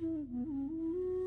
Mm-hmm.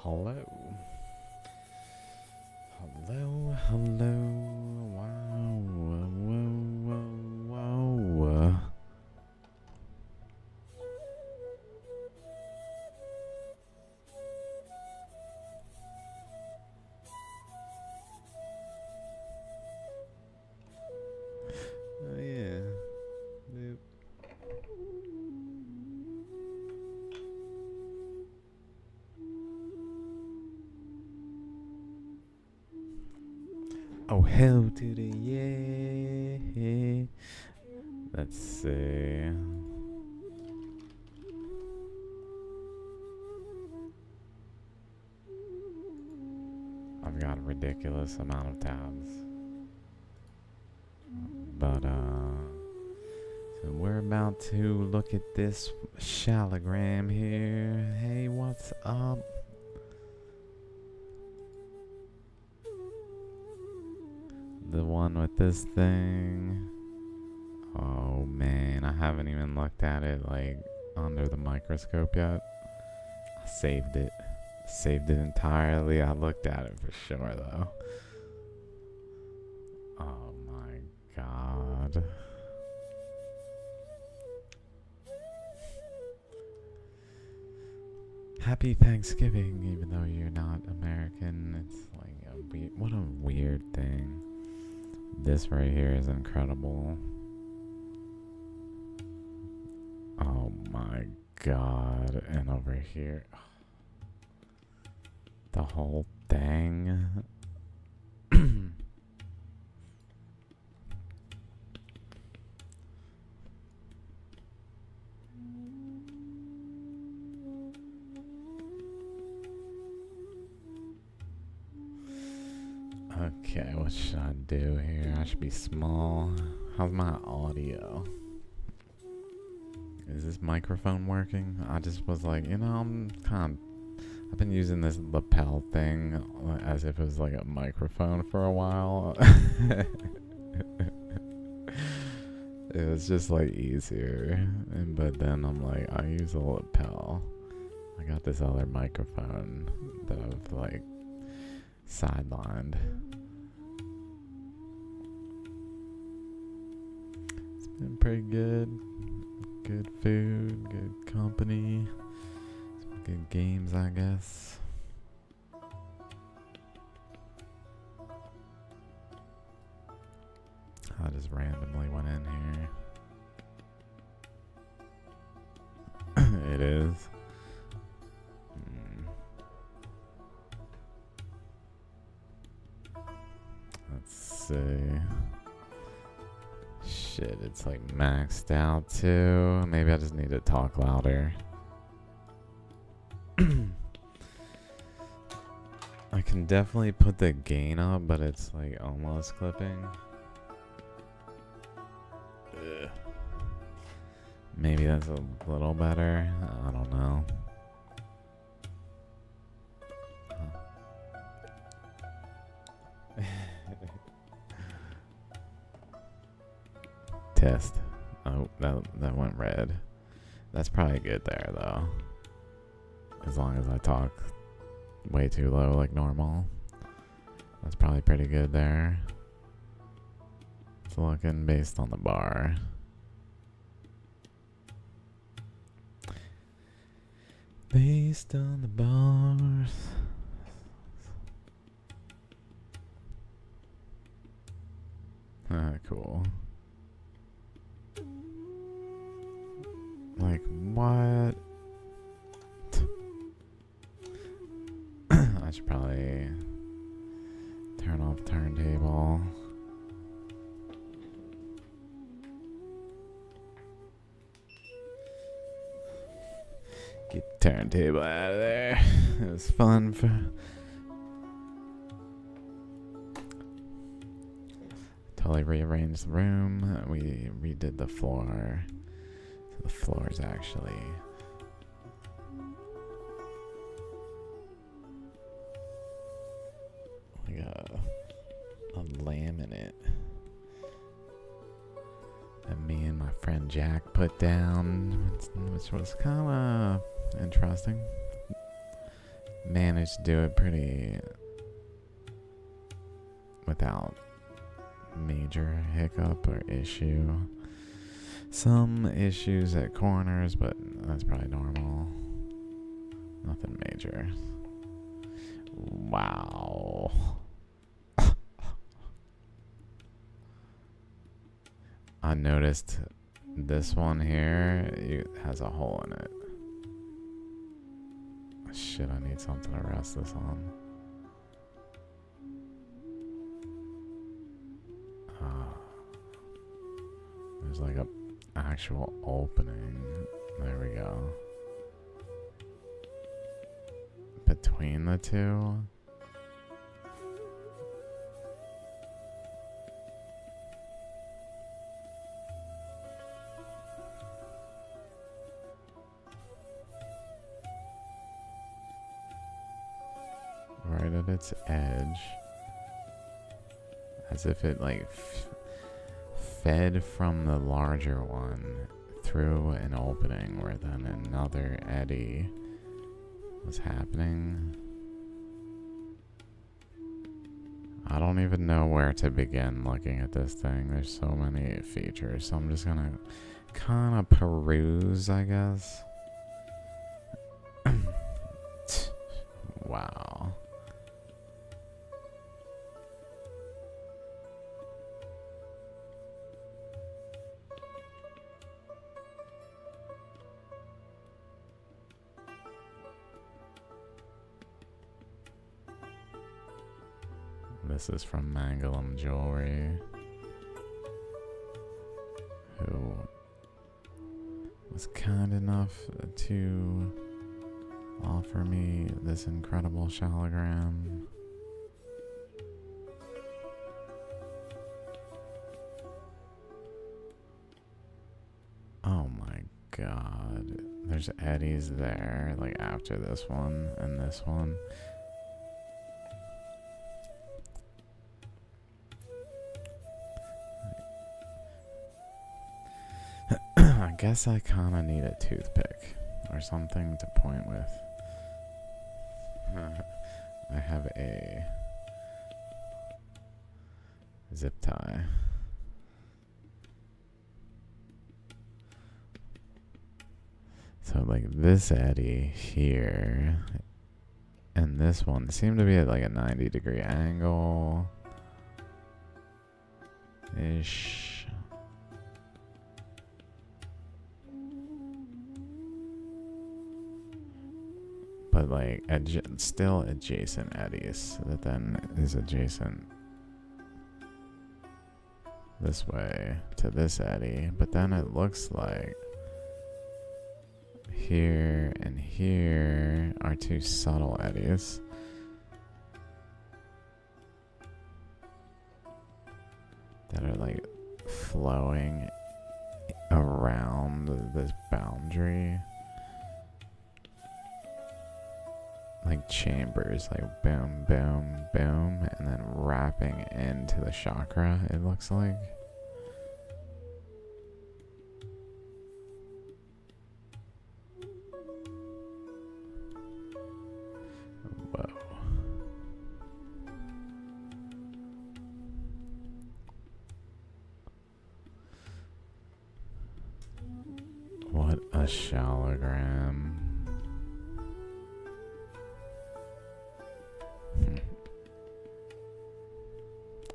Hello. Hello, hello. Wow. Whoa, whoa, whoa. Oh, yeah. Yep. Oh, hell to the yeah. Let's see. I've got a ridiculous amount of tabs. But, so we're about to look at this Shaligram here. Hey, what's up? The one with this thing. Oh man, I haven't even looked at it like under the microscope yet. I saved it. Saved it entirely. I looked at it for sure though. Oh my god. Happy Thanksgiving, even though you're not American. It's like what a weird thing. This right here is incredible. Oh my god. And over here, the whole thing. Okay, what should I do here? I should be small. How's my audio? Is this microphone working? I just was like, I've been using this lapel thing as if it was like a microphone for a while. It was just like easier. But then I'm like, I use a lapel. I got this other microphone that I've like sidelined. It's been pretty good. Good food, good company, some good games, I guess. I just randomly went in here. It is. Let's see. Shit, it's like maxed out too. Maybe I just need to talk louder. I can definitely put the gain up, but it's like almost clipping. Ugh. Maybe that's a little better. I don't know. Test. Oh, that went red. That's probably good there though. As long as I talk way too low like normal. That's probably pretty good there. It's looking based on the bar. Based on the bars. Cool. Like, what? I should probably turn off turntable. Get the turntable out of there. It was fun for... Totally rearranged the room. We redid the floor. So the floor is actually like a laminate that me and my friend Jack put down, which was kind of interesting. managed to do it pretty without major hiccup or issue. Some issues at corners, but that's probably normal. Nothing major. Wow. I noticed this one here has a hole in it. Shit, I need something to rest this on. There's like a actual opening. There we go. Between the two. Right at its edge. As if it like fed from the larger one through an opening where then another eddy was happening. I don't even know where to begin looking at this thing. There's so many features, so I'm just gonna kind of peruse, I guess. Wow. This is from Mangulum Jewelry, who was kind enough to offer me this incredible Shaligram. Oh my god. There's eddies there, like after this one and this one. I guess I kind of need a toothpick or something to point with. I have a zip tie. So like this eddy here and this one seem to be at like a 90-degree angle ish. But like still adjacent eddies that then is adjacent this way to this eddy. But then it looks like here and here are two subtle eddies. That are like flowing around this boundary. Like chambers, like boom, boom, boom, and then wrapping into the chakra, it looks like. Whoa. What a Shaligram.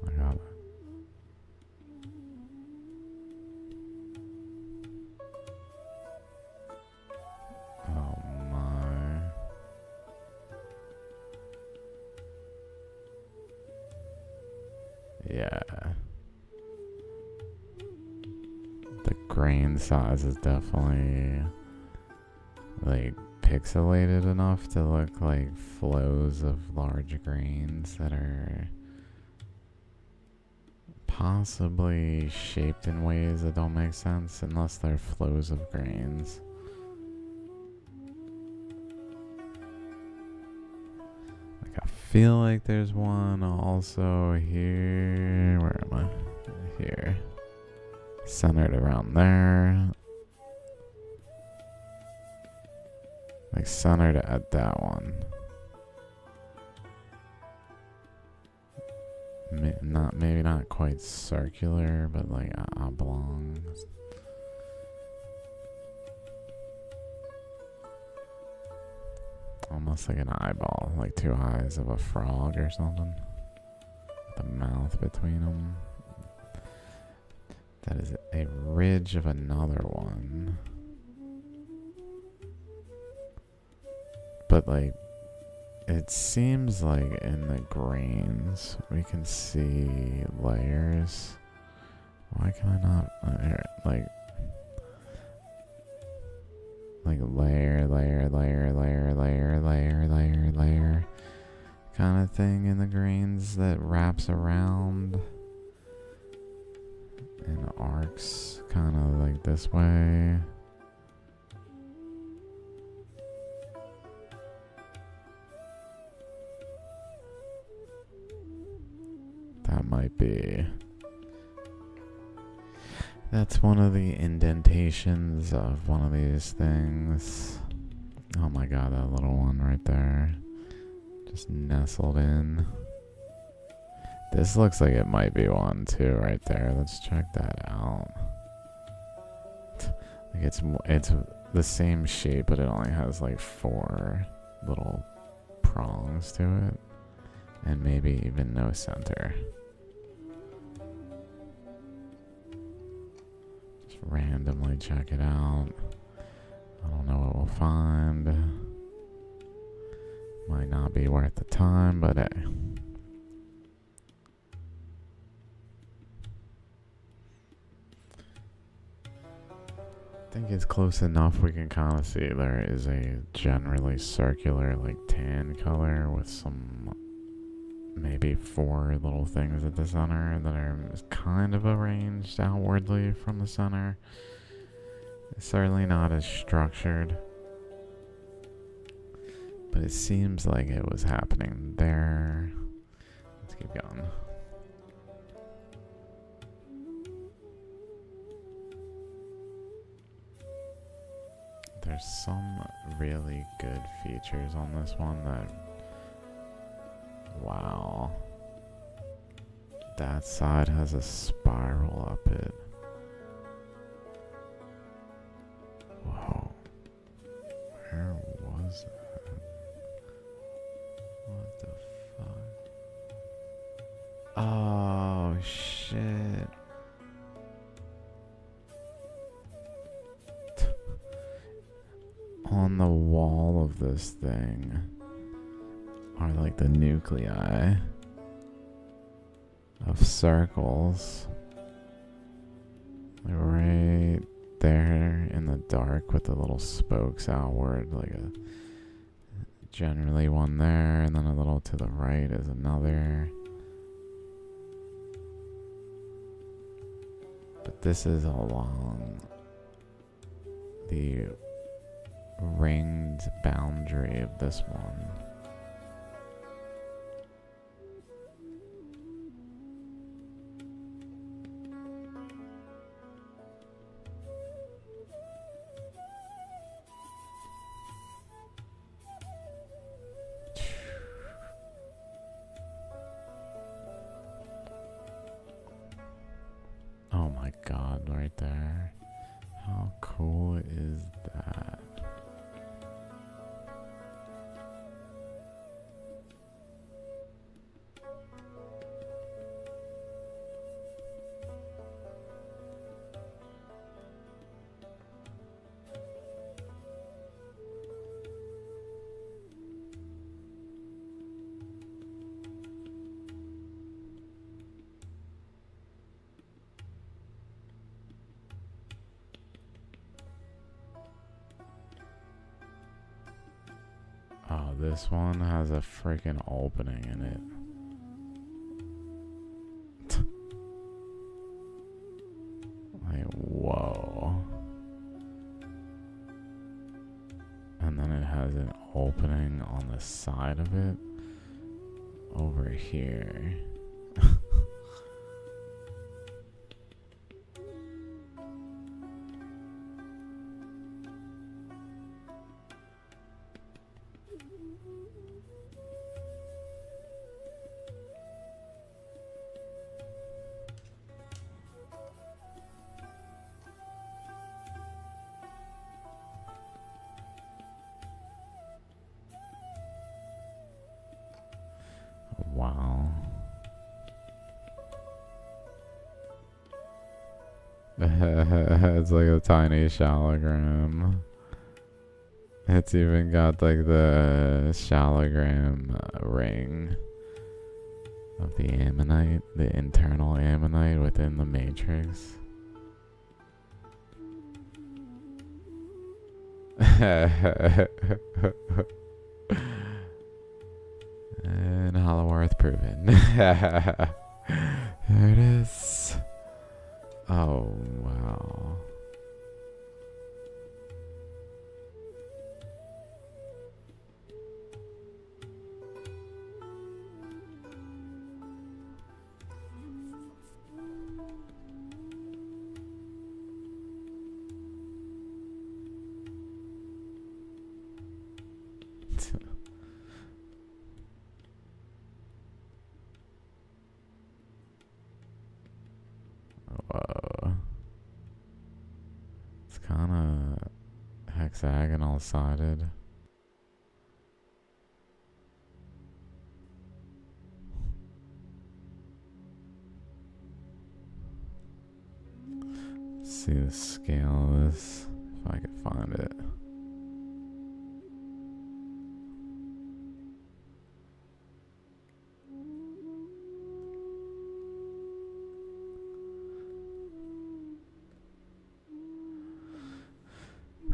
I got it. Oh my. Yeah. The grain size is definitely like pixelated enough to look like flows of large grains that are possibly shaped in ways that don't make sense unless they're flows of grains. Like I feel like there's one also here. Where am I? Here. Centered around there. Like centered at that one. maybe not quite circular, but like oblong. Almost like an eyeball, like two eyes of a frog or something. The mouth between them. That is a ridge of another one. But like, it seems like in the grains we can see layers. Why can I not like layer kind of thing in the grains that wraps around in arcs kind of like this way. That might be. That's one of the indentations of one of these things. Oh my god, that little one right there. Just nestled in. This looks like it might be one too right there. Let's check that out. Like it's the same shape, but it only has like 4 little prongs to it. And maybe even no center. Randomly check it out. I don't know what we'll find. Might not be worth the time, but hey. I think it's close enough we can kind of see there is a generally circular like tan color with some maybe 4 little things at the center that are kind of arranged outwardly from the center. It's certainly not as structured, but it seems like it was happening there. Let's keep going. There's some really good features on this one that, wow. That side has a spiral up it. Whoa. Where was that? What the fuck? Oh, shit. On the wall of this thing are like the nuclei of circles. Like right there in the dark with the little spokes outward, like a generally one there, and then a little to the right is another. But this is along the ringed boundary of this one. Oh my god, right there. How cool is that? Oh, this one has a freaking opening in it. Like, whoa. And then it has an opening on the side of it over here. It's like a tiny shaligram. It's even got like the shaligram ring of the ammonite, the internal ammonite within the matrix. And Hollow Earth proven. There it is. Oh, wow. Whoa. It's kind of hexagonal sided. See the scale of this, if I could find it.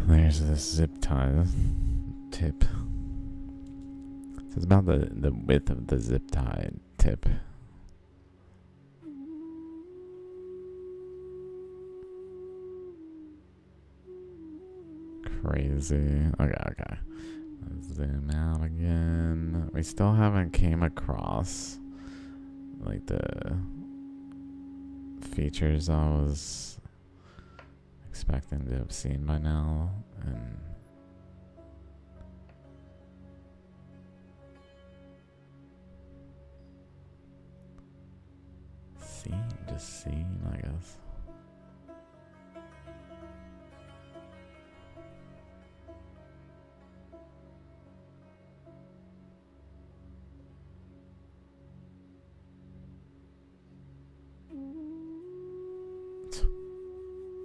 There's this zip tie tip. So it's about the width of the zip tie tip. Crazy. Okay. Let's zoom out again. We still haven't came across like the features I was expecting to have seen by now, and seen, I guess.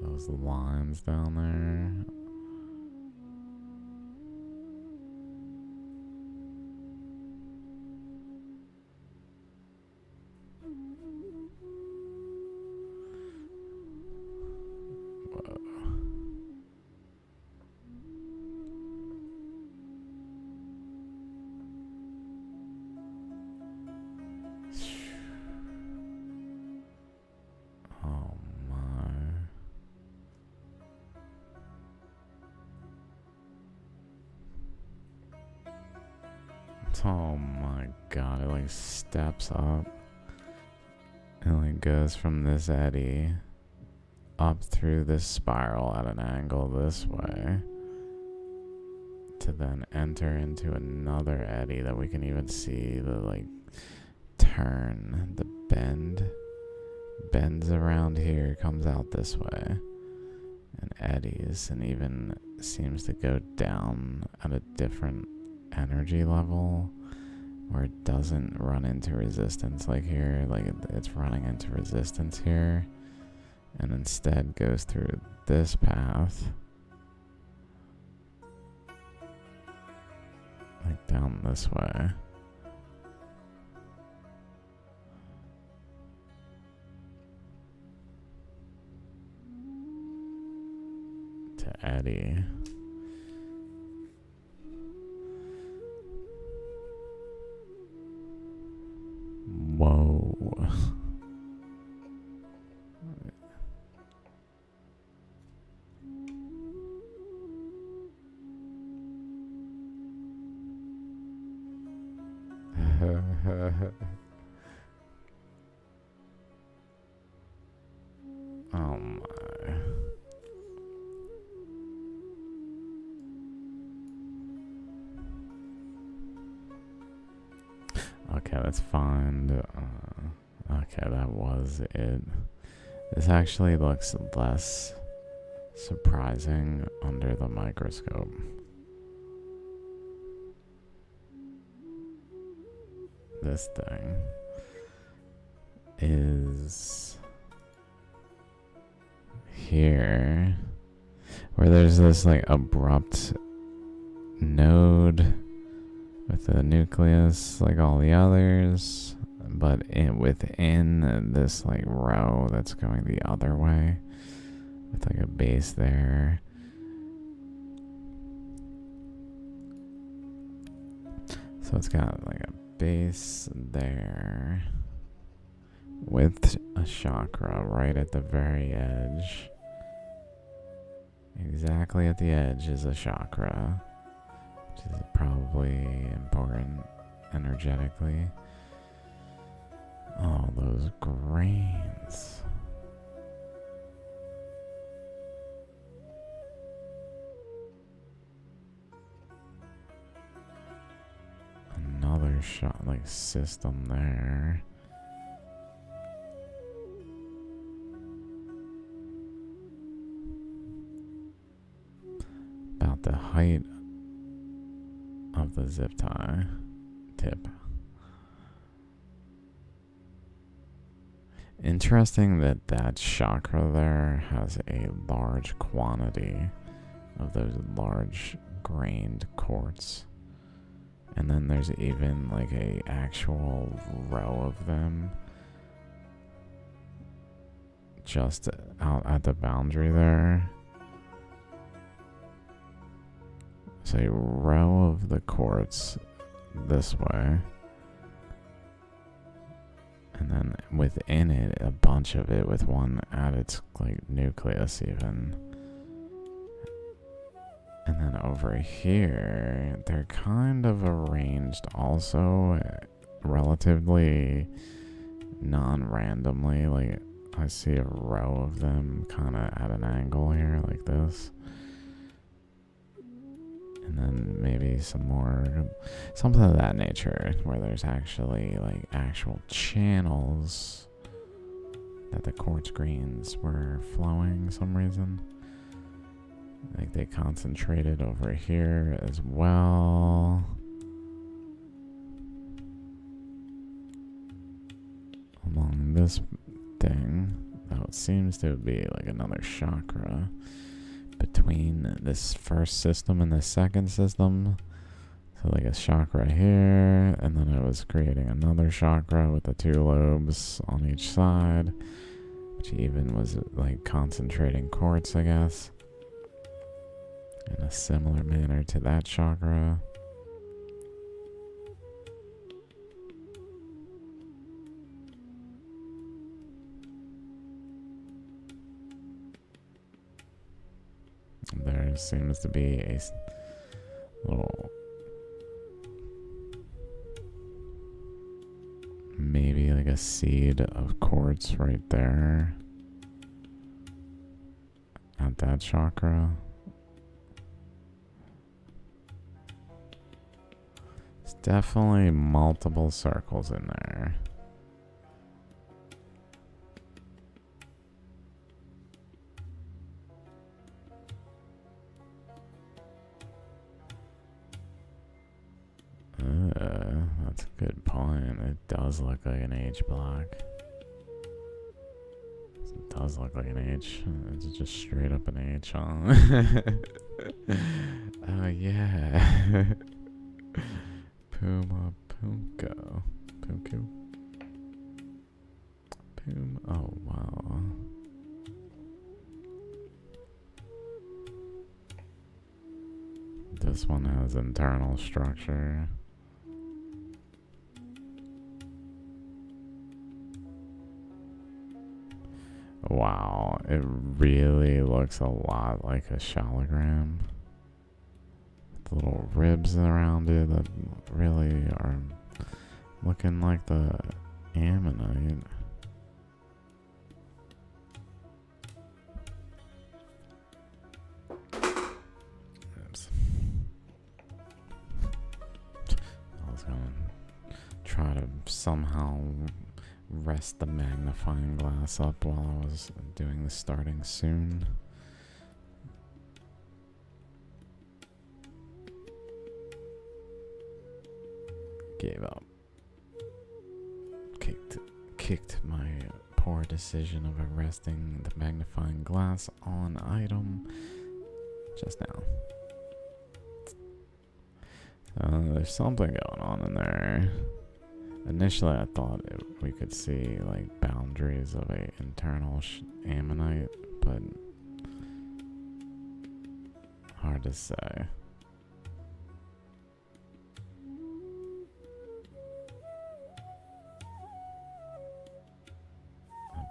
Those lines down there. Whoa. Oh my. Oh my god, it like steps up. It like goes from this eddy up through this spiral at an angle this way to then enter into another eddy that we can even see the like turn, the bends around here, comes out this way and eddies, and even seems to go down at a different energy level where it doesn't run into resistance like here, like it's running into resistance here, and instead goes through this path like down this way. To eddy. Whoa. Oh my. Okay, let's find. Okay, that was it. This actually looks less surprising under the microscope. This thing is here, where there's this like abrupt node with the nucleus like all the others, but within this like row that's going the other way with like a base there. So it's got like a base there with a chakra right at the very edge. Exactly at the edge is a chakra, which is probably important energetically. Oh, those grains. Another shot like system there. About the height of the zip tie tip. Interesting that that chakra there has a large quantity of those large grained quartz. And then there's even like a actual row of them just out at the boundary there. So a row of the quartz this way. And then within it, a bunch of it with one at its like nucleus even. And then over here, they're kind of arranged also relatively non-randomly. Like I see a row of them kind of at an angle here like this. And then maybe some more, something of that nature, where there's actually like actual channels that the quartz grains were flowing some reason. Like they concentrated over here as well. Along this thing, that seems to be like another chakra between this first system and the second system. So like a chakra here, and then it was creating another chakra with the two lobes on each side, which even was like concentrating quartz, I guess, in a similar manner to that chakra. There seems to be a little, maybe like a seed of quartz right there at that chakra. It's definitely multiple circles in there. That's a good point. It does look like an H block. It does look like an H. It's just straight up an H, huh? Oh, yeah. Puma Punko. Punku? Puma. Oh, wow. This one has internal structure. Wow, it really looks a lot like a Shaligram. The little ribs around it that really are looking like the ammonite. Oops. I was gonna try to somehow rest the magnifying glass up while I was doing the starting soon. Gave up. Kicked my poor decision of arresting the magnifying glass on item just now. There's something going on in there. Initially, I thought we could see like boundaries of a internal ammonite, but hard to say.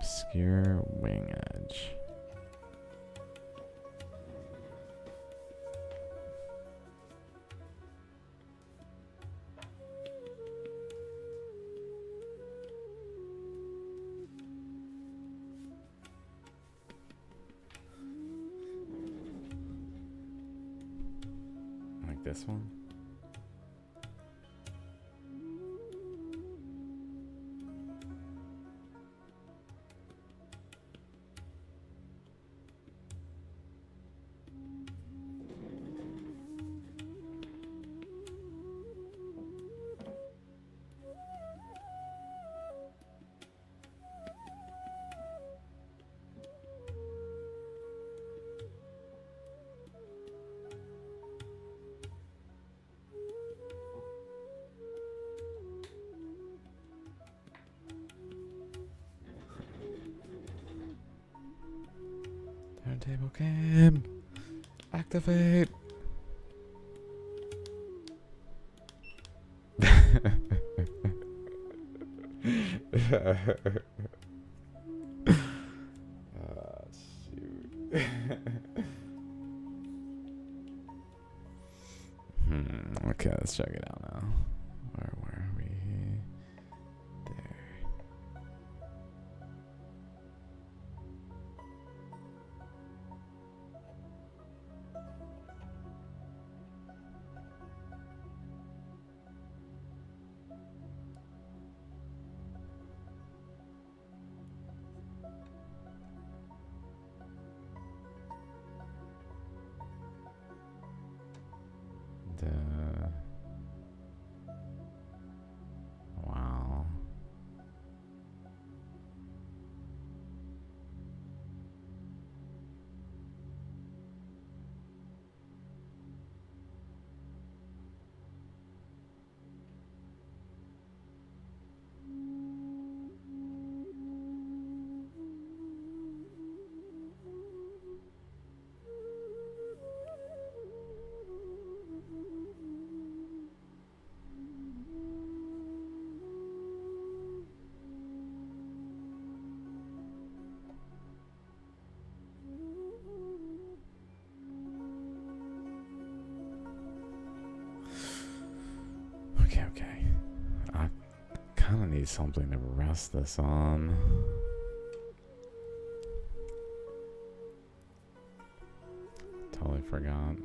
Obscure wing edge. Like this one? Turntable cam. Activate. Shoot. Okay, let's check it out now. Where were we? There. Wow. Okay. I kind of need something to rest this on. Totally forgot.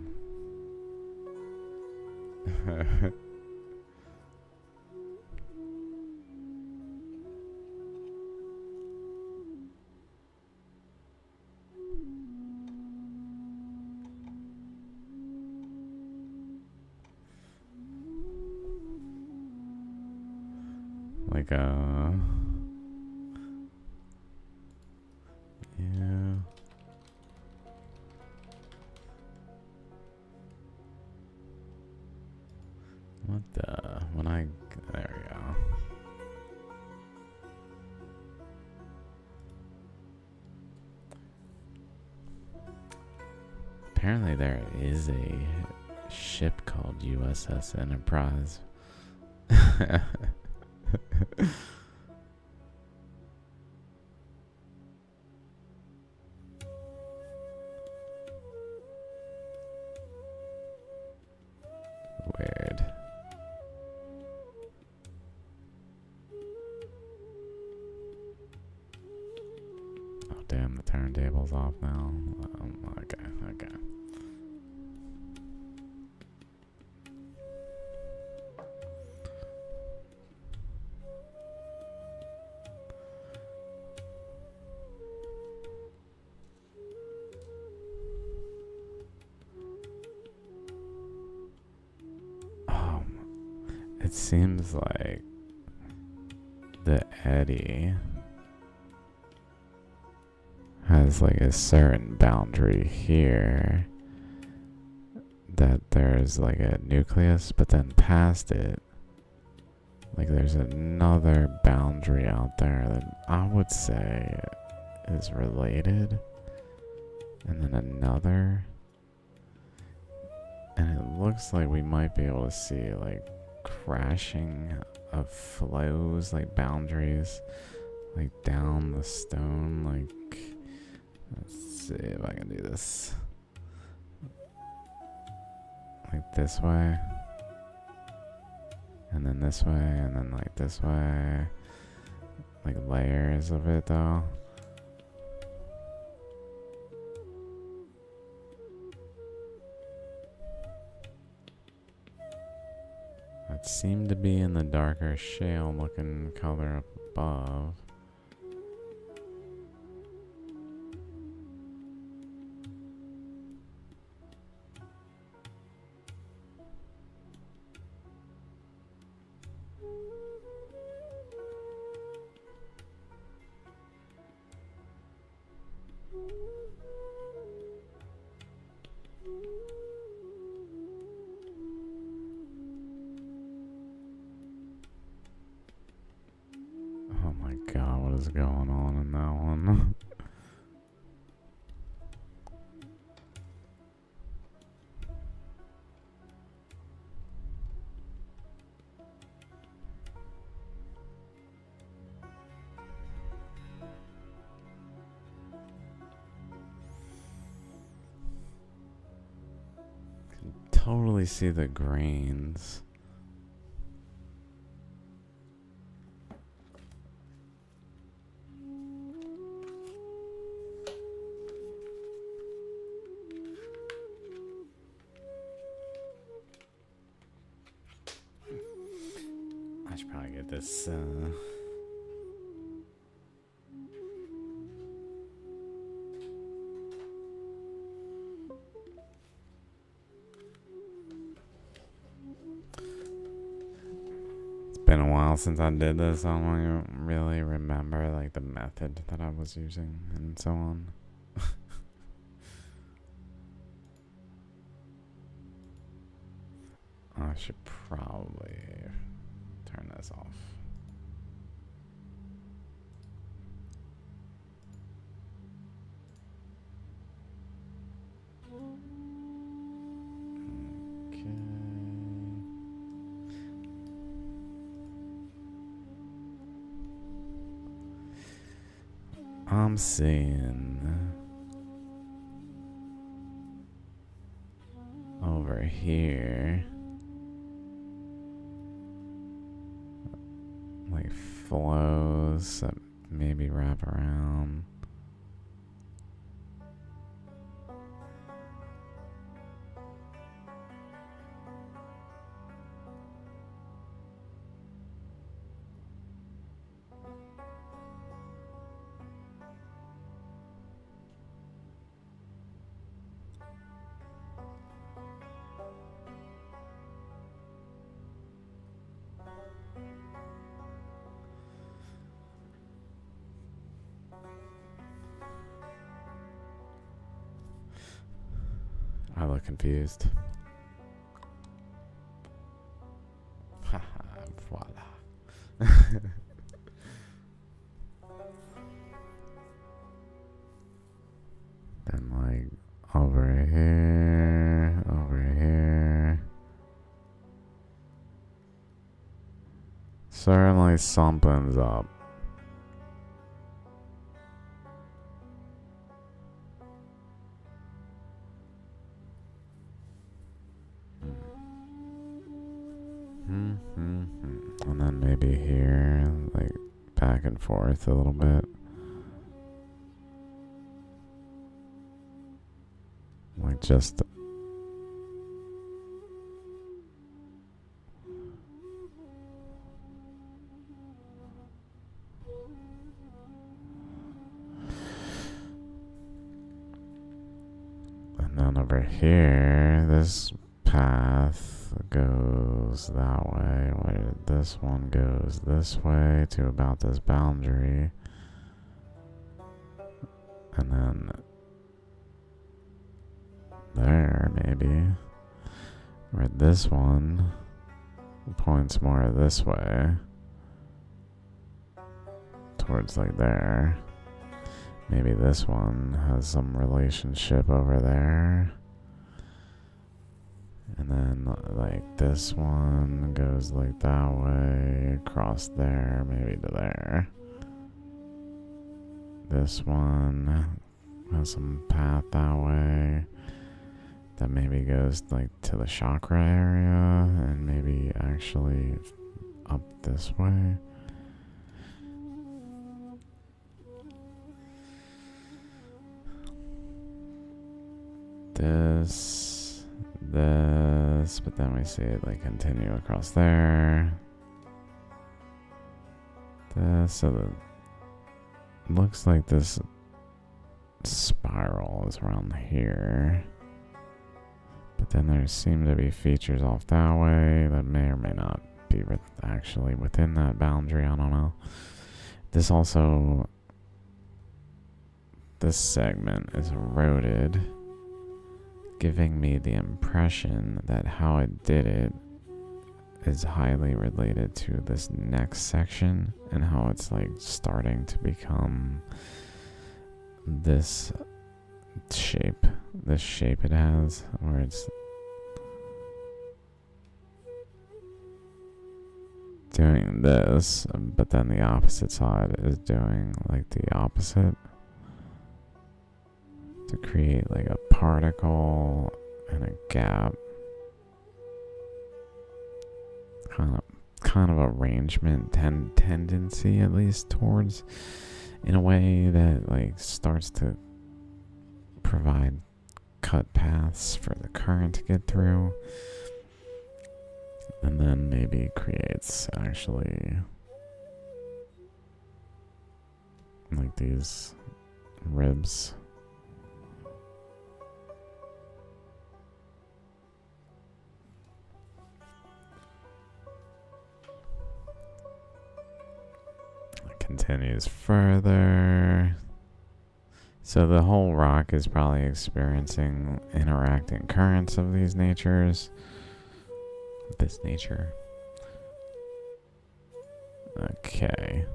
Like yeah. What the? There we go. Apparently there is a ship called USS Enterprise. Weird. Oh damn, the turntable's off now. Okay. It seems like the eddy has like a certain boundary here that there's like a nucleus, but then past it, like there's another boundary out there that I would say is related, and then another, and it looks like we might be able to see like crashing of flows, like boundaries, like down the stone. Like, let's see if I can do this. Like this way, and then this way, and then like this way, like layers of it though. That seemed to be in the darker shale looking color up above. Oh my god, what is going on in that one? Can totally see the grains. I should probably get this, It's been a while since I did this. I don't even really remember like the method that I was using and so on. I should probably turn this off. Okay. I'm seeing over here like flows that maybe wrap around. I look confused. Haha, voila. Then like over here. Certainly something's up. And then maybe here, like back and forth a little bit. Like just and then over here, this path goes that way. Where this one goes this way to about this boundary. And then there, maybe. Where this one points more this way. Towards like there. Maybe this one has some relationship over there. And then like this one goes like that way, across there, maybe to there. This one has some path that way. That maybe goes like to the chakra area and maybe actually up this way. This, but then we see it like continue across there. This, so the looks like this spiral is around here. But then there seem to be features off that way that may or may not be actually within that boundary. I don't know. This also, this segment is eroded, giving me the impression that how it did it is highly related to this next section and how it's like starting to become this shape it has, where it's doing this, but then the opposite side is doing like the opposite to create like a particle and a gap, kind of arrangement tendency, at least towards, in a way that like starts to provide cut paths for the current to get through, and then maybe creates actually like these ribs. It continues further. So the whole rock is probably experiencing interacting currents of these natures. This nature. Okay.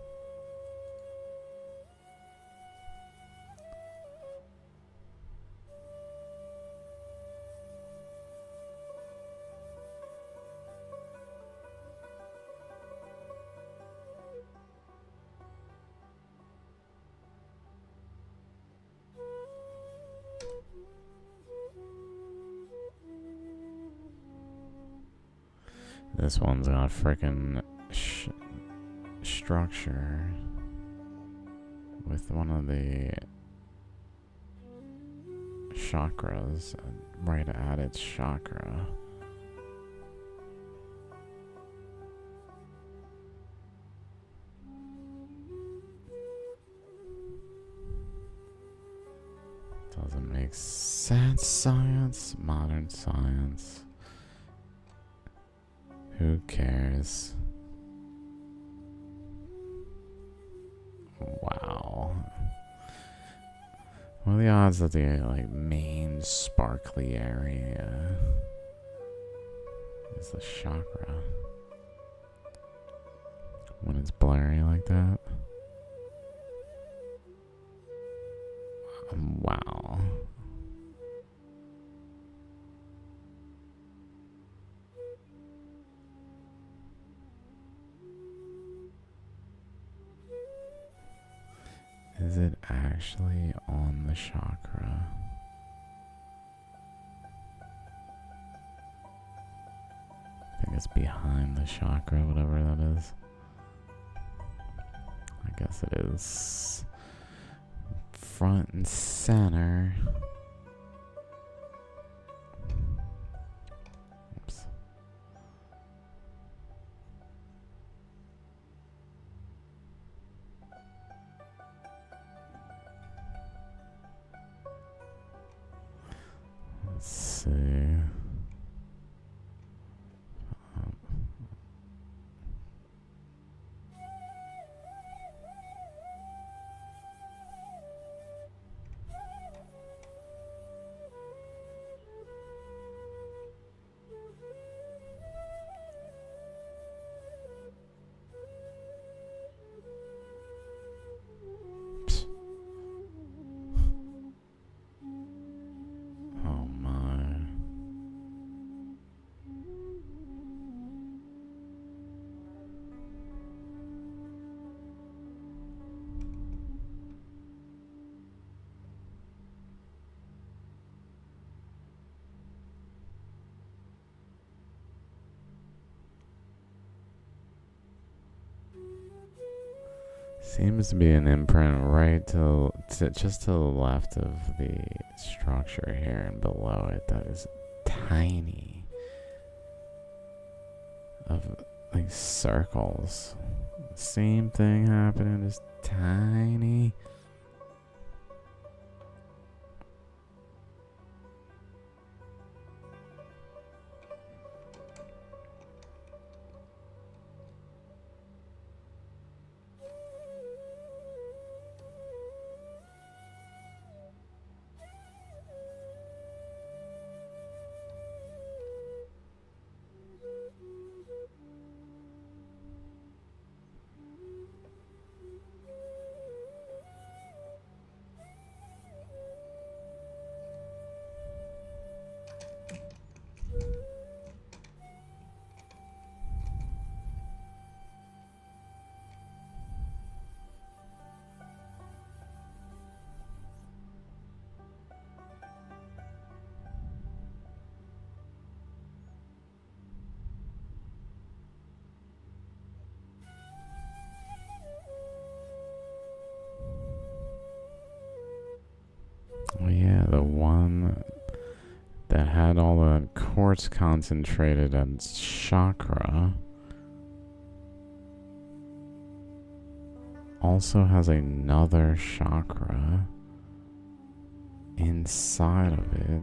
This one's got frickin' structure with one of the chakras right at its chakra. Doesn't make sense, science, modern science. Who cares? Wow. What are the odds that the like main sparkly area is the chakra when it's blurry like that? Wow. Is it actually on the chakra? I think it's behind the chakra, whatever that is. I guess it is front and center. Oops. Let's see. Seems to be an imprint right to just to the left of the structure here and below it that is tiny of like circles. Same thing happening, just tiny. Oh yeah, the one that had all the quartz concentrated on chakra also has another chakra inside of it,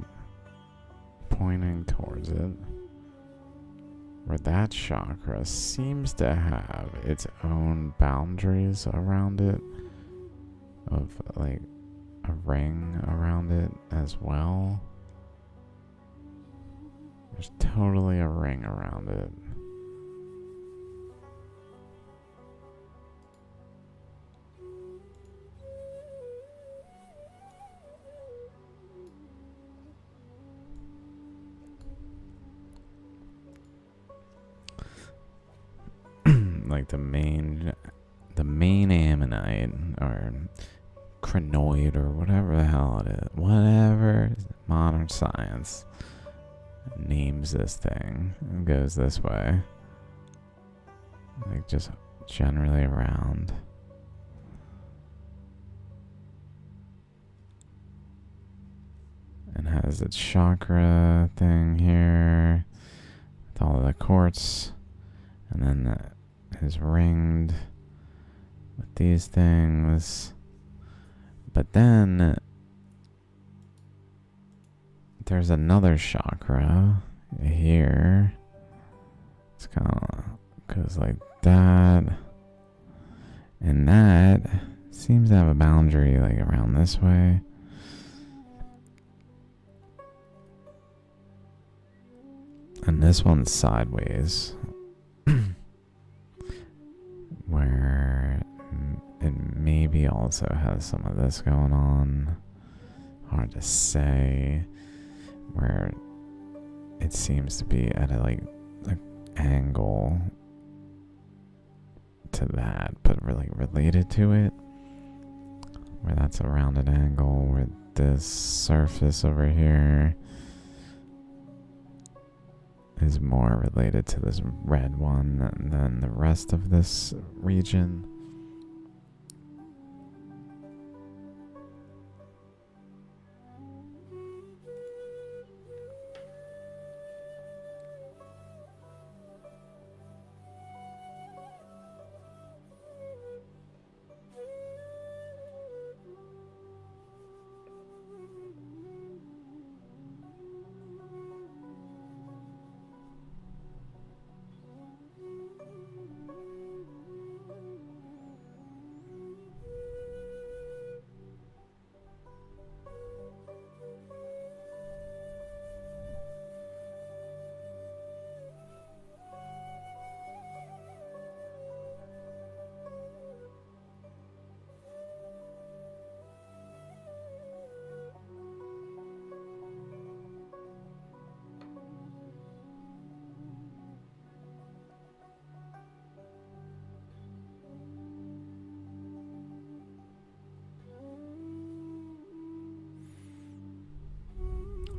pointing towards it, where that chakra seems to have its own boundaries around it, of like a ring around it as well. There's totally a ring around it. Like the main ammonite or crinoid or whatever the hell it is, whatever modern science names this thing, it goes this way, like just generally around. And has its chakra thing here with all of the quartz, and then that is ringed with these things. But then there's another chakra here. It's kind of goes like that, and that seems to have a boundary like around this way. And this one's sideways, where it maybe also has some of this going on. Hard to say. Where it seems to be at a like angle to that, but really related to it. Where that's a rounded angle, where this surface over here is more related to this red one than the rest of this region.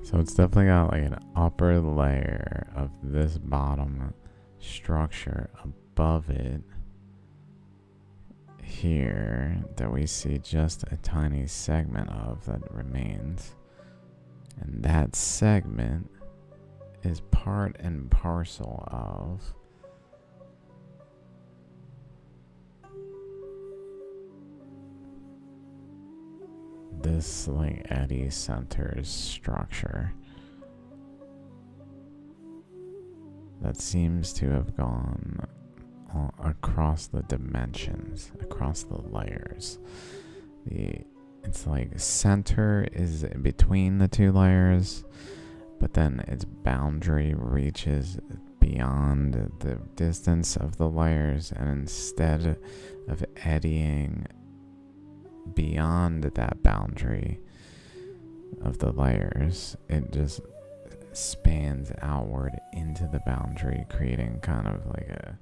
So it's definitely got like an upper layer of this bottom structure above it here that we see just a tiny segment of that remains. And that segment is part and parcel of this like eddy centers structure that seems to have gone across the dimensions, across the layers. It's like center is between the two layers, but then its boundary reaches beyond the distance of the layers, and instead of eddying beyond that boundary of the layers, it just spans outward into the boundary, creating kind of like a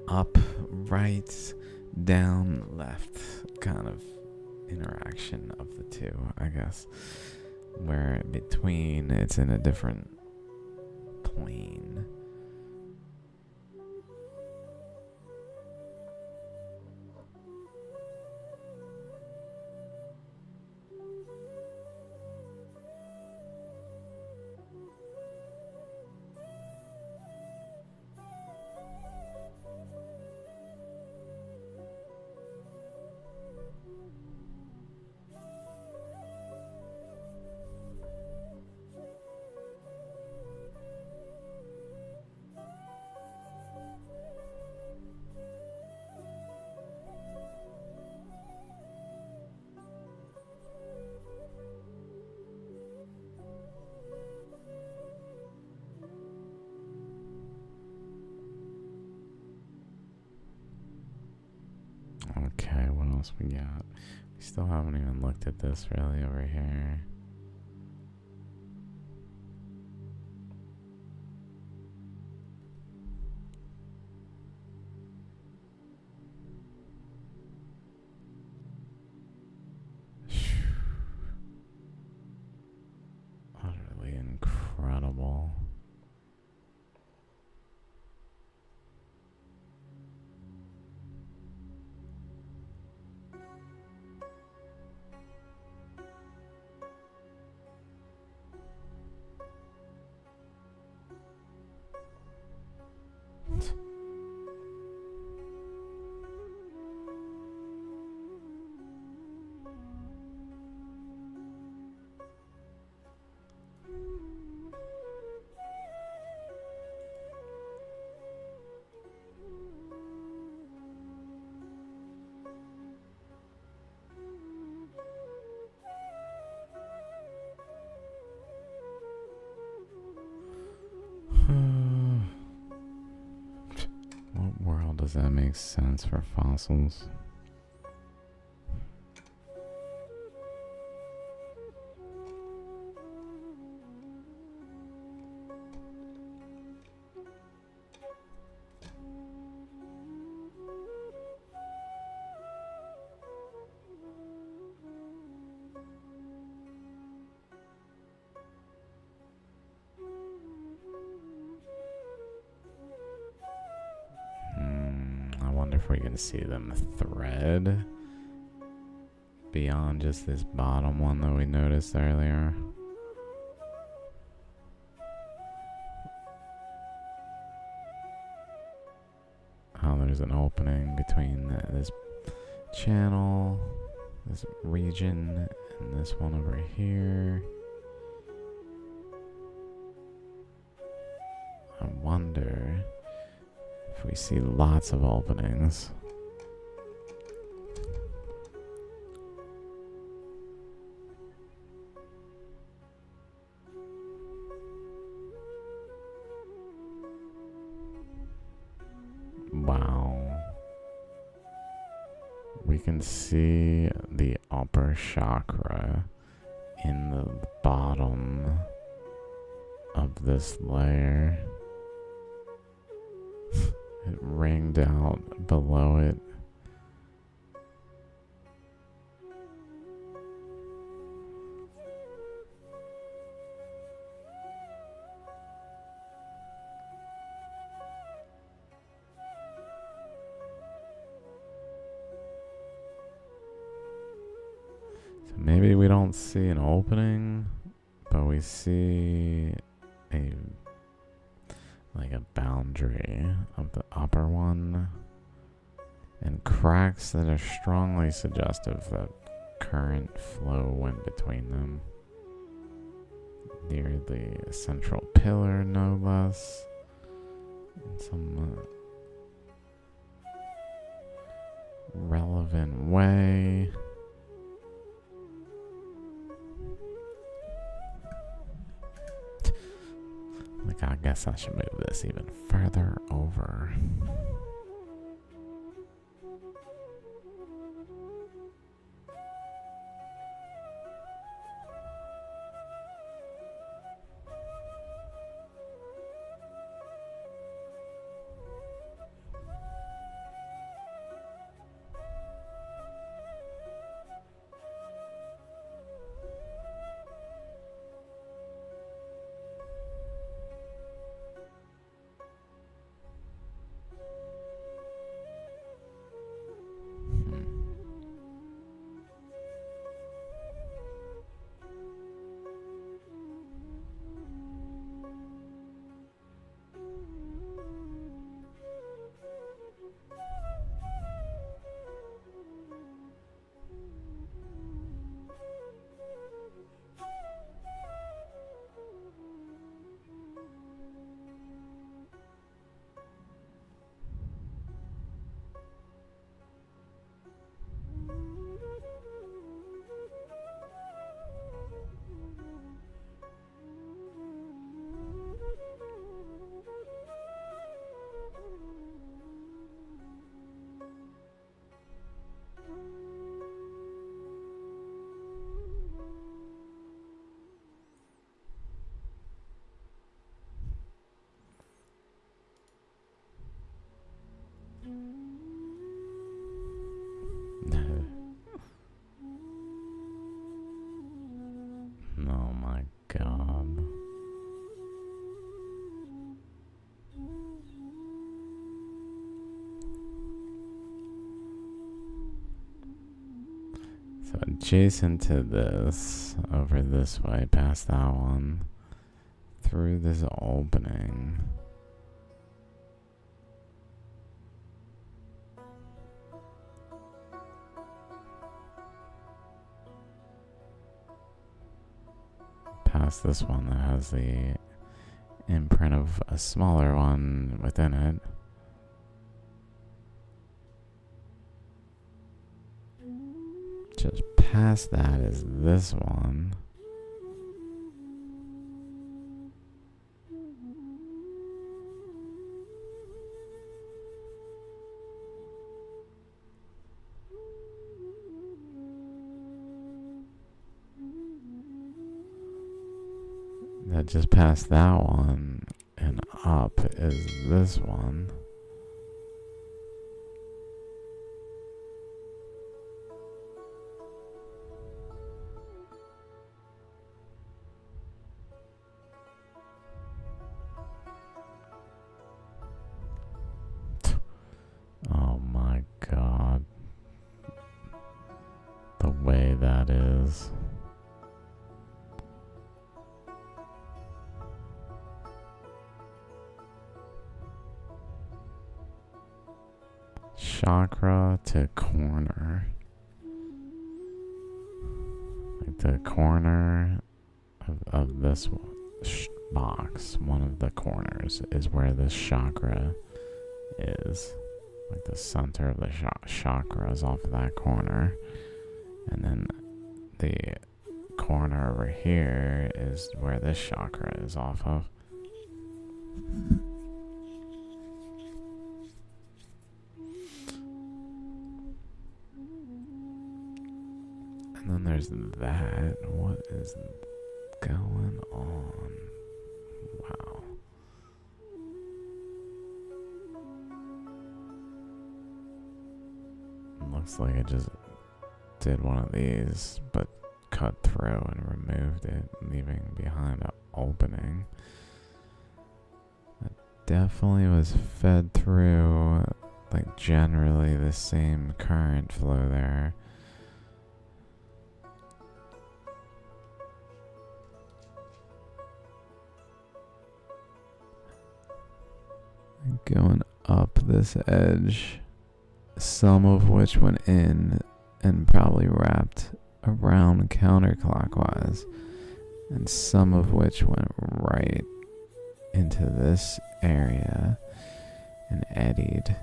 up, right, down, left kind of interaction of the two, I guess. Where between it's in a different plane. Okay, what else we got? We still haven't even looked at this really over here. Utterly incredible. What world does that make sense for fossils? I wonder if we can see them thread beyond just this bottom one that we noticed earlier. How there's an opening between this channel, this region, and this one over here. I wonder if we see lots of openings. Wow. We can see the upper chakra in the bottom of this layer. It ringed out below it don't see an opening, but we see a boundary of the upper one and cracks that are strongly suggestive that current flow went between them. Near the central pillar, no less. In some relevant way. I guess I should move this even further over. Oh my god. So adjacent to this, over this way, past that one, through this opening. Past this one that has the imprint of a smaller one within it. Just past that is this one. That just past that one and up is this one. Oh my god. The way that is. Chakra to corner. Like the corner of this box, one of the corners is where this chakra is. Like the center of the chakra is off of that corner. And then the corner over here is where this chakra is off of. And then there's that. What is going on? Wow. Looks like it just did one of these, but cut through and removed it, leaving behind an opening. That definitely was fed through, like generally the same current flow there. going up this edge, some of which went in and probably wrapped around counterclockwise, and some of which went right into this area and eddied,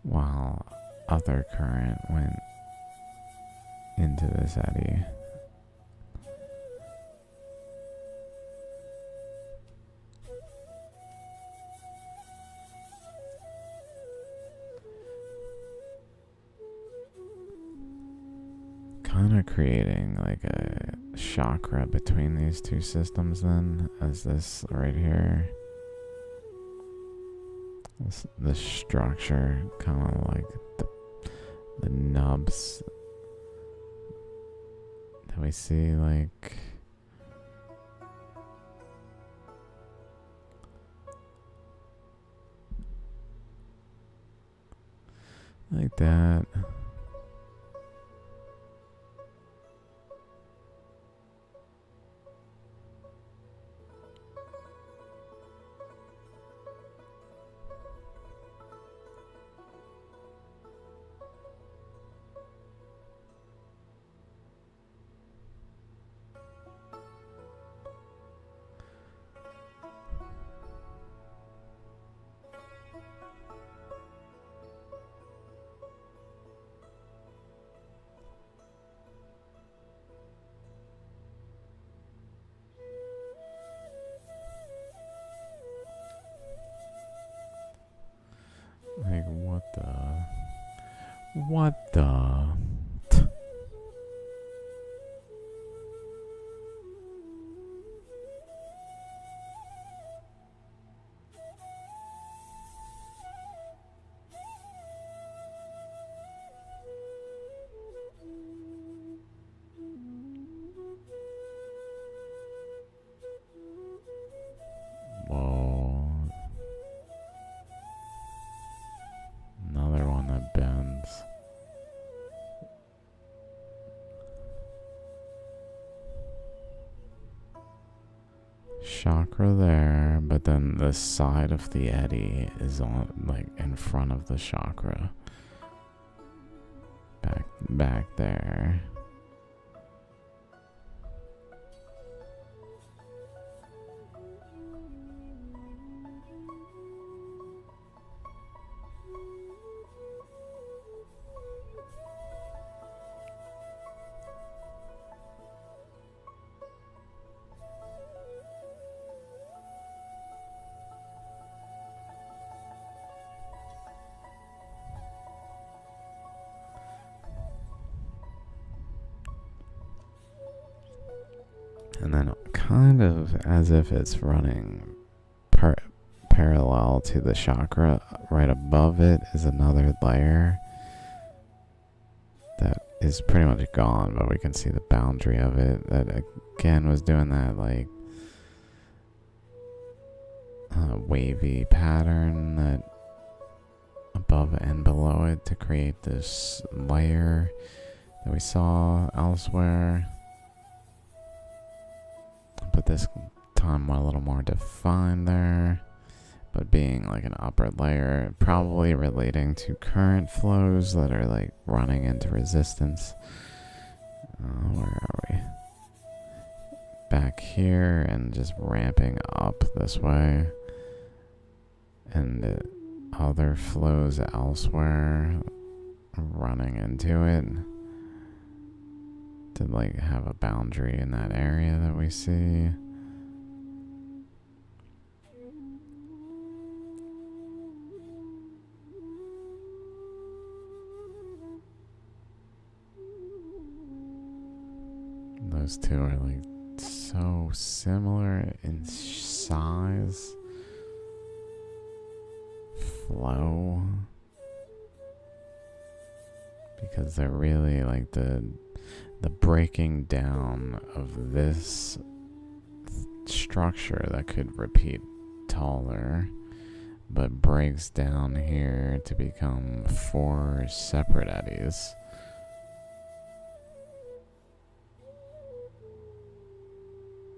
while other current went into this eddy. Kind of creating like a chakra between these two systems then, as this right here. This structure, kind of like the nubs that we see, like that. Like, what the? What the? Whoa. Another one that bends. Chakra there, but then the side of the eddy is on, like, in front of the chakra. Back there. And then kind of as if it's running parallel to the chakra, right above it is another layer that is pretty much gone, but we can see the boundary of it. That again was doing that like wavy pattern that above and below it to create this layer that we saw elsewhere. But this time a little more defined there, but being like an upper layer, probably relating to current flows that are like running into resistance. Where are we? Back here and just ramping up this way, and other flows elsewhere running into it to like have a boundary in that area that we see. Those two are like so similar in size, flow, because they're really like the breaking down of this structure that could repeat taller, but breaks down here to become 4 separate eddies.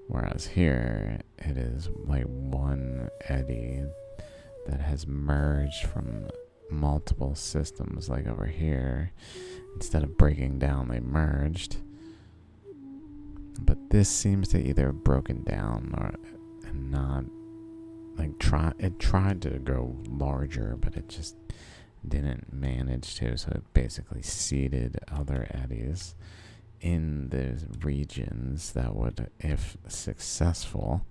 Whereas here, it is like one eddy that has merged from multiple systems, like over here. Instead of breaking down, they merged. But this seems to either have broken down or and not like it tried to grow larger, but it just didn't manage to. So it basically seeded other eddies in the regions that would, if successful,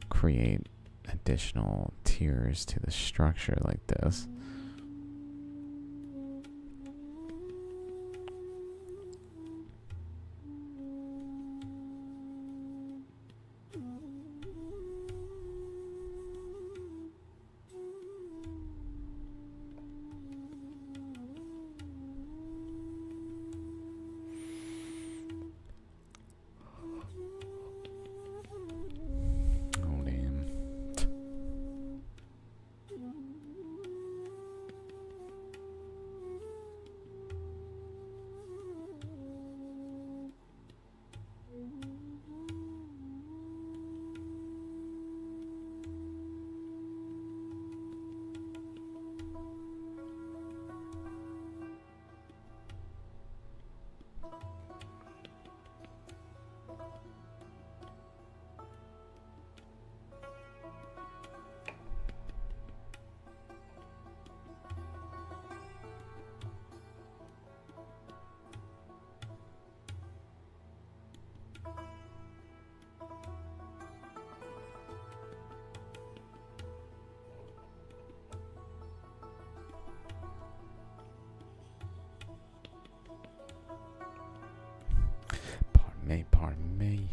create additional tiers to the structure like this. Pardon me.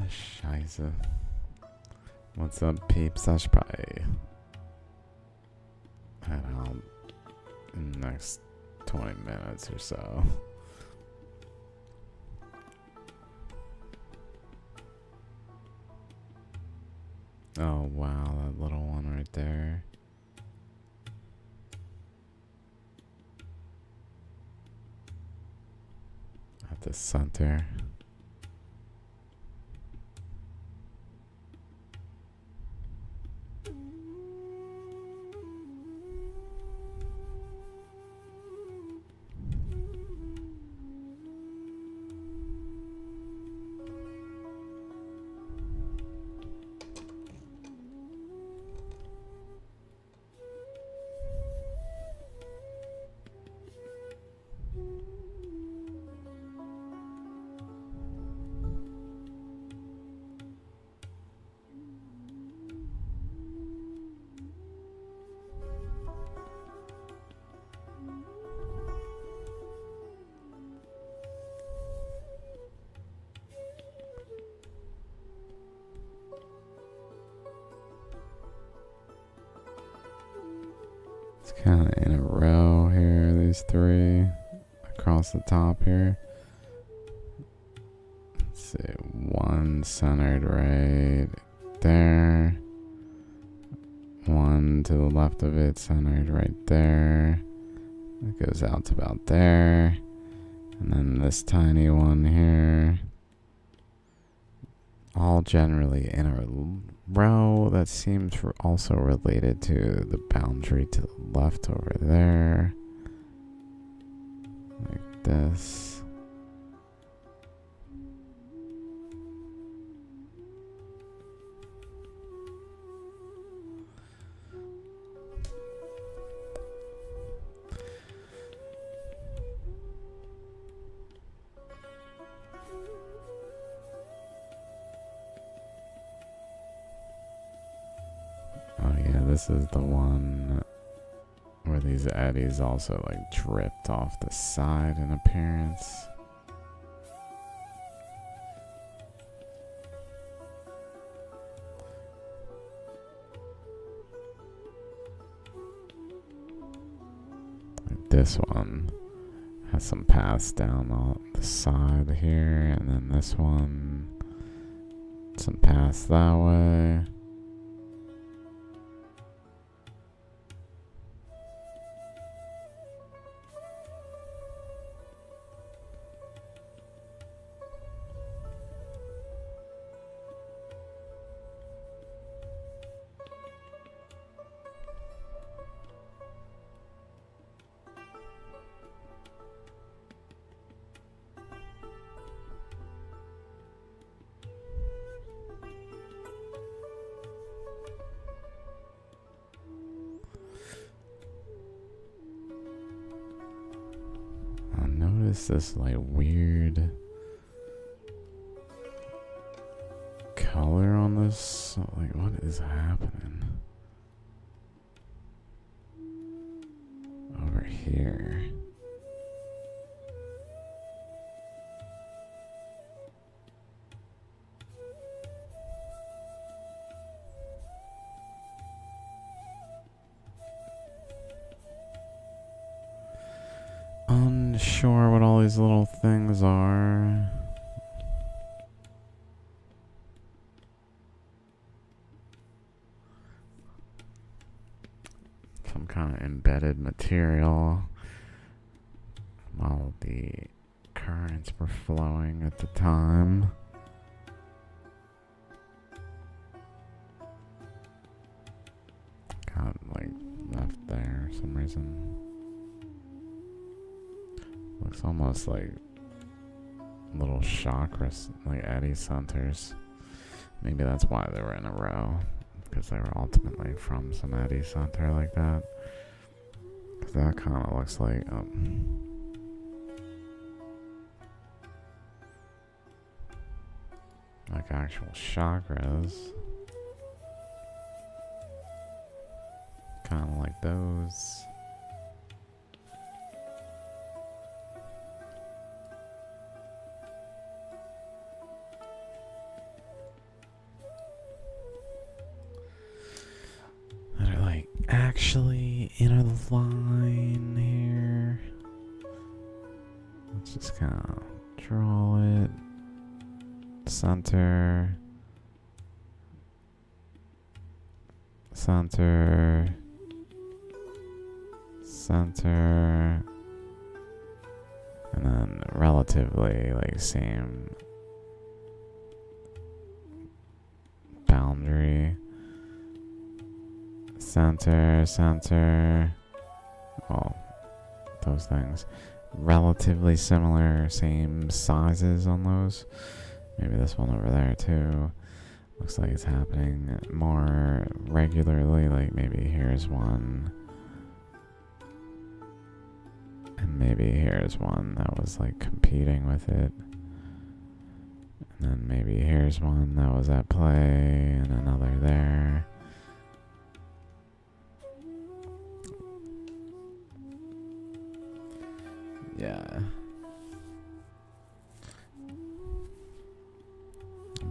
Scheiße. What's up, peeps? I should probably head out in the next 20 minutes or so. Oh wow, that little one right there. At the center. It's kind of in a row here, these three across the top here. Let's see, one centered right there. One to the left of it, centered right there. It goes out to about there. And then this tiny one here. All generally in a row that seems also related to the boundary to the left over there. Like this. Oh yeah, this is the one where these eddies also like dripped off the side in appearance. Like this one has some paths down on the side here, and then this one some paths that way. is this like weird color on this? Like, what is happening over here? Unsure what all these little things are. Some kind of embedded material while the currents were flowing at the time. Got like left there for some reason. Looks almost like little chakras, like eddy centers. Maybe that's why they were in a row, because they were ultimately from some eddy center like that. Because that kind of looks like actual chakras. Kind of like those. Actually interline here. Let's just kind of draw it. Center. Center. Center. And then relatively like same boundary. Center, center. Well, those things. Relatively similar, same sizes on those. Maybe this one over there too. Looks like it's happening more regularly. Like maybe here's one. And maybe here's one that was like competing with it. And then maybe here's one that was at play and another there. Yeah.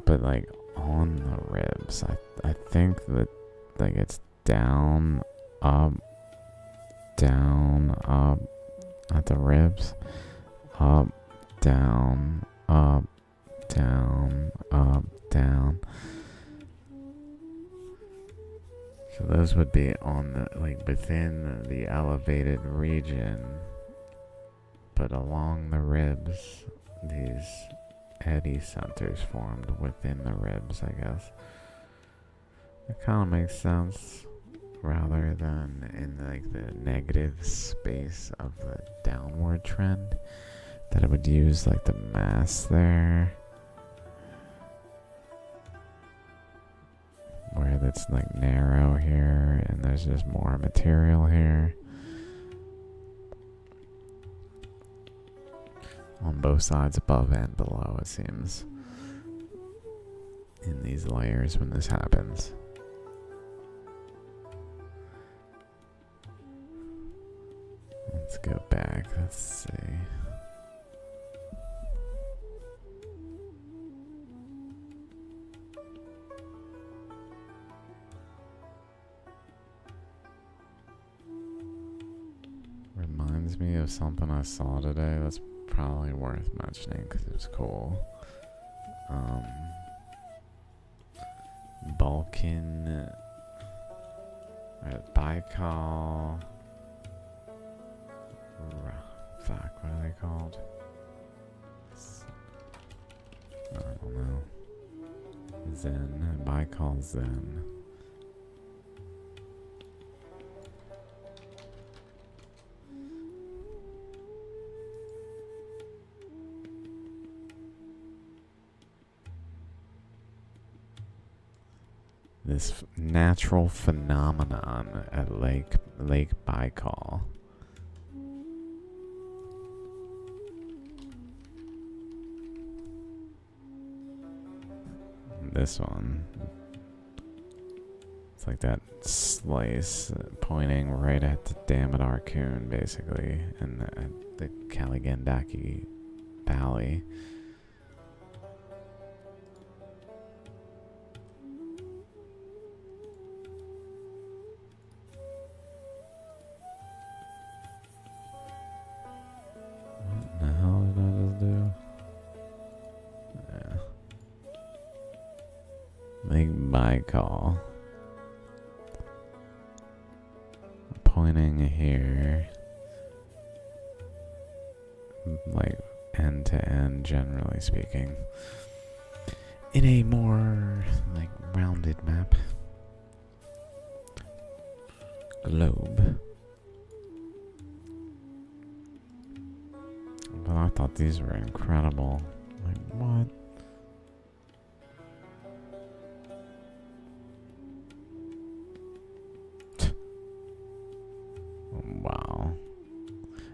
But like on the ribs, I think that like it's down, up at the ribs. Up, down, up, down, up, down. So those would be on the like within the elevated region. But along the ribs, these eddy centers formed within the ribs, I guess. It kind of makes sense, rather than in like the negative space of the downward trend, that it would use like the mass there, where it's like narrow here, and there's just more material here. On both sides, above and below, it seems, in these layers when this happens. Let's go back, let's see. Reminds me of something I saw today that's probably worth mentioning because it was cool. Balkan, Baikal. Fuck, what are they called? I don't know. Zen, Baikal Zen. This natural phenomenon at Lake Baikal. this one. It's like that slice pointing right at the Damodar Coon, basically, and the Kaligandaki Valley. What the hell did I just do? Yeah. Make my call. Pointing here, like end to end, generally speaking, in a more like rounded map globe. But I thought these were incredible. Like what? Wow.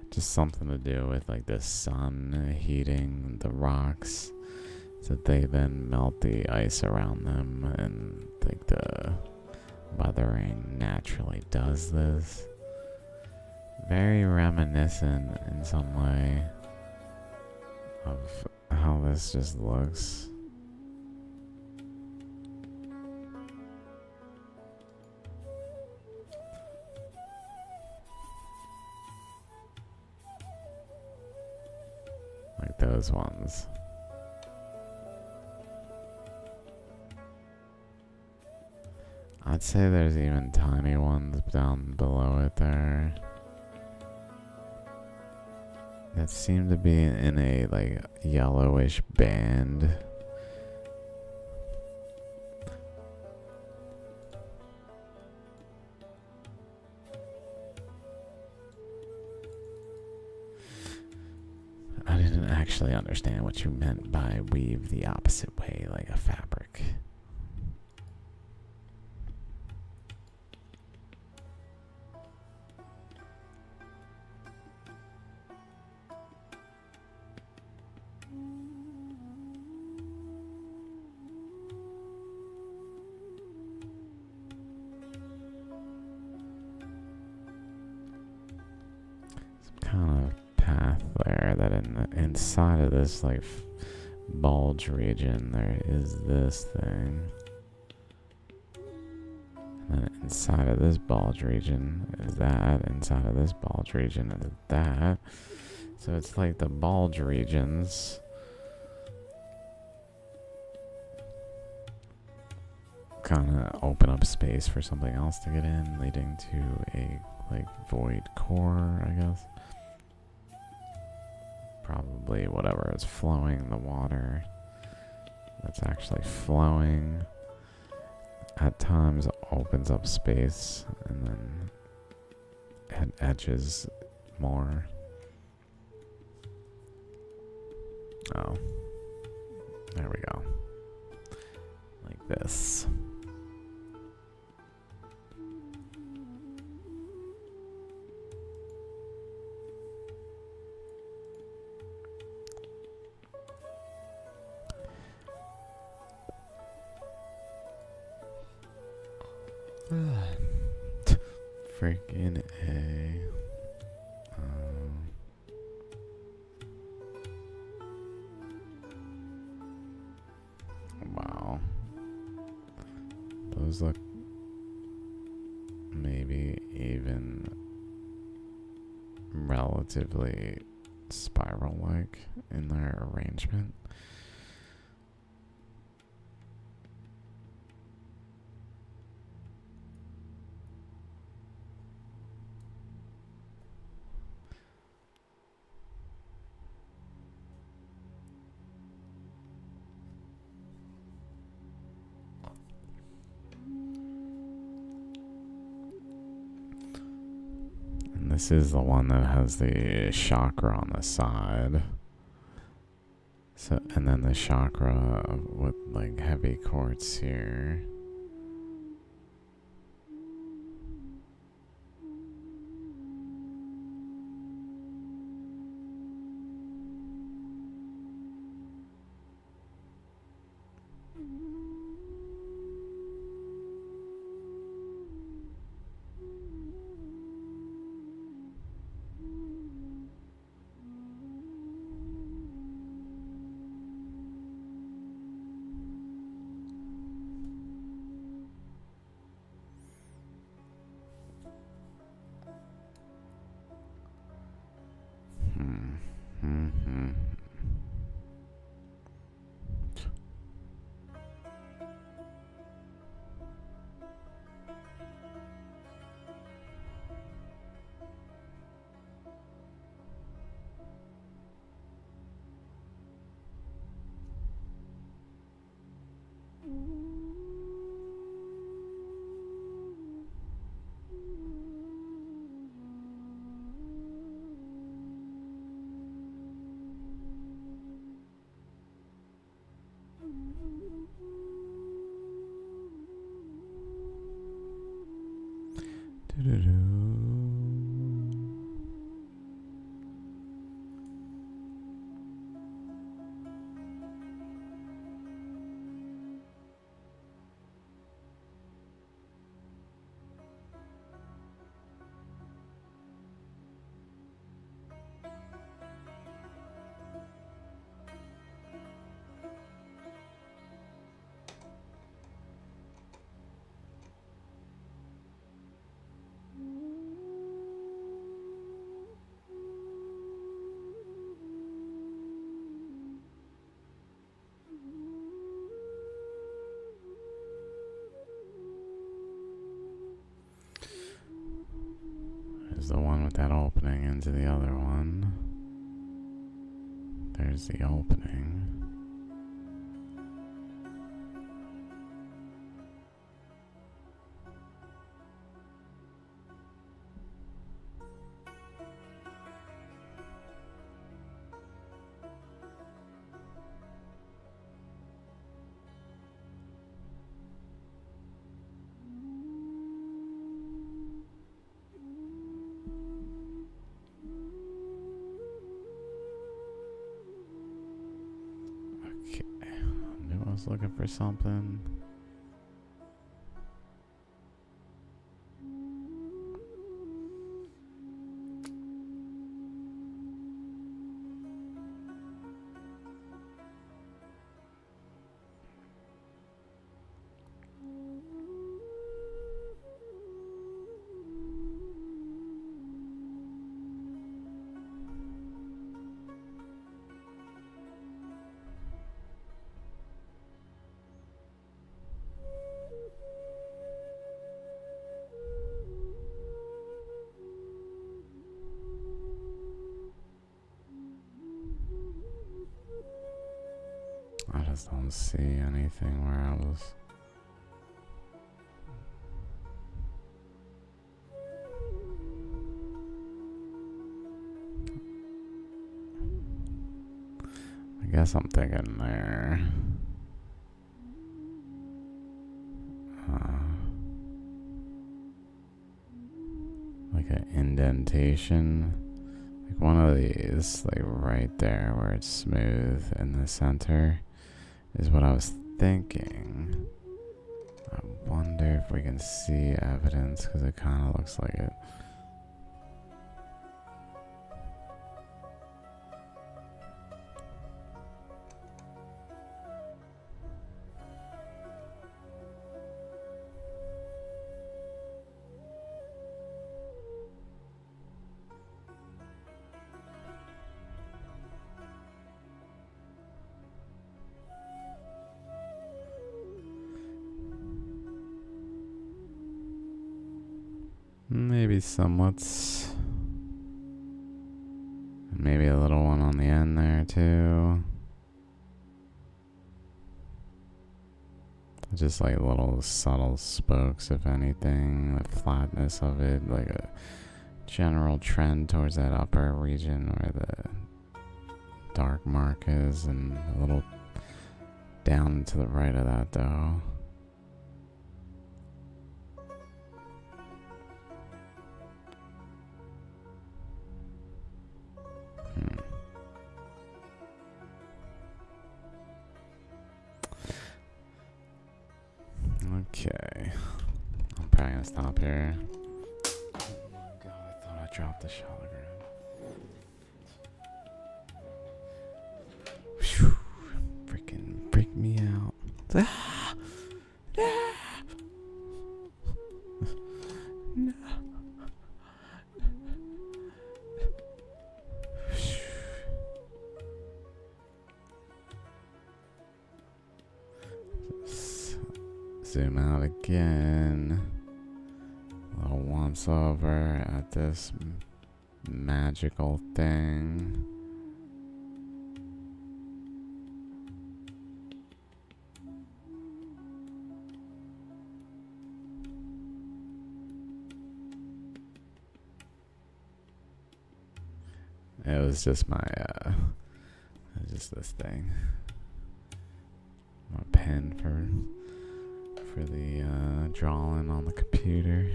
Just something to do with like the sun heating the rocks so they then melt the ice around them, and like the weathering naturally does this. Very reminiscent in some way of how this just looks. Like those ones. I'd say there's even tiny ones down below it there that seem to be in a like yellowish band. I didn't actually understand what you meant by weave the opposite way like a fabric. Kind of path there that inside of this like bulge region there is this thing, and then inside of this bulge region is that, inside of this bulge region is that. So it's like the bulge regions kind of open up space for something else to get in, leading to a like void core, I guess. Probably whatever is flowing, the water that's actually flowing at times opens up space and then it edges more. Oh, there we go. Like this. Freaking A. Wow. Those look maybe even relatively spiral-like in their arrangement. This is the one that has the chakra on the side. So, and then the chakra with like heavy quartz here. There's the one with that opening into the other one. There's the opening. Looking for something. I just don't see anything where I was. I guess I'm thinking there. Like an indentation. Like one of these, like right there where it's smooth in the center, is what I was thinking. I wonder if we can see evidence, because it kind of looks like it. Maybe somewhat. Maybe a little one on the end there too. Just like little subtle spokes, if anything. The flatness of it, like a general trend towards that upper region where the dark mark is, and a little down to the right of that though. Okay, I'm probably gonna stop here. Oh God, I thought I dropped the Shaligram. Whew, freaking freak me out. Ah! Ah! No. Zoom out again. A little once over at this magical thing. It was just my, just this thing. My pen for the drawing on the computer.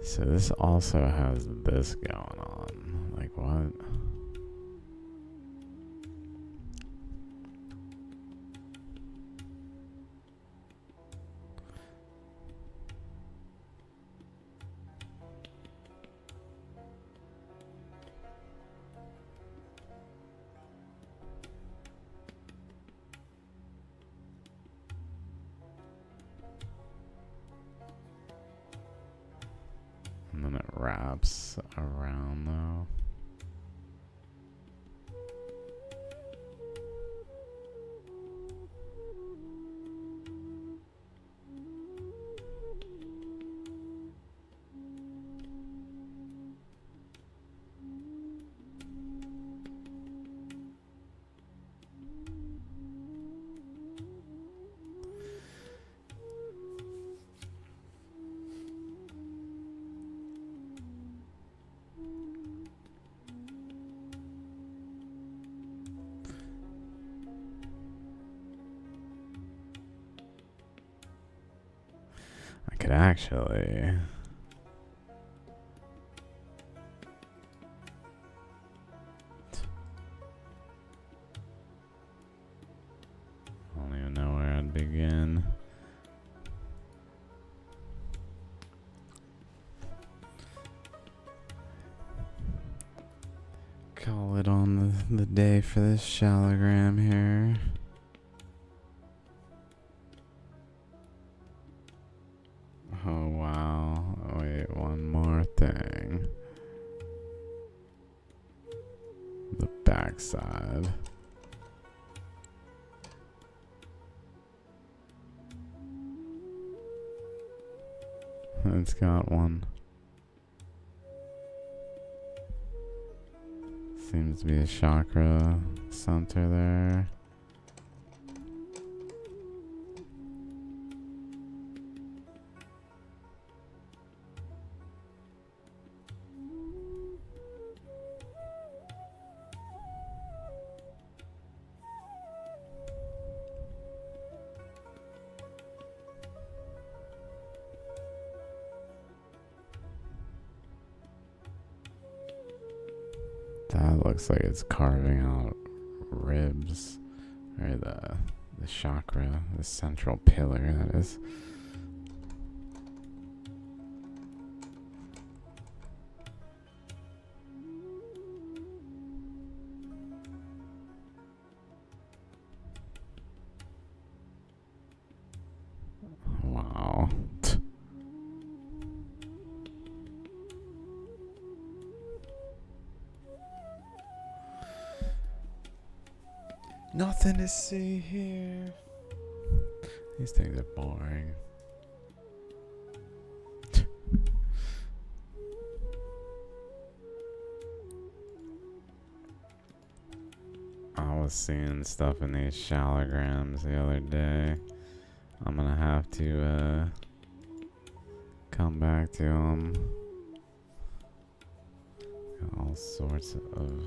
So this also has this going on. Like what? And then it wraps around though. I could actually. I don't even know where I'd begin. Call it on the day for this Shaligram here. Oh wow, wait, one more thing. The backside. It's got one. Seems to be a chakra center there. That looks like it's carving out ribs, or the chakra, the central pillar, that is. Wow. Nothing to see here. These things are boring. I was seeing stuff in these Shaligrams the other day. I'm gonna have to come back to them. All sorts of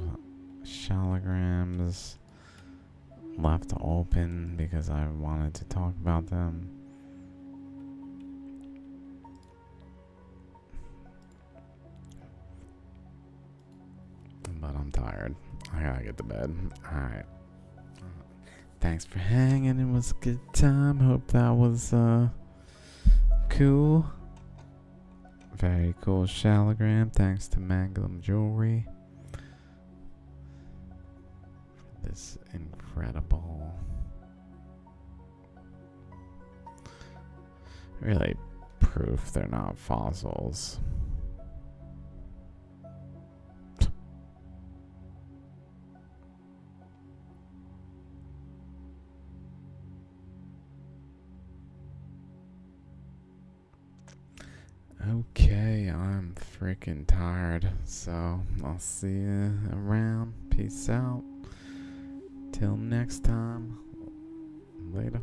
Shaligrams left open because I wanted to talk about them. But I'm tired. I gotta get to bed. Alright. Thanks for hanging. It was a good time. Hope that was cool. Very cool Shaligram. Thanks to Manglam Jewelry. This incredible, really proof they're not fossils. Okay, I'm freaking tired, so I'll see you around. Peace out. Till next time. Later.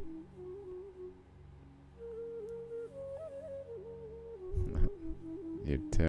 You too.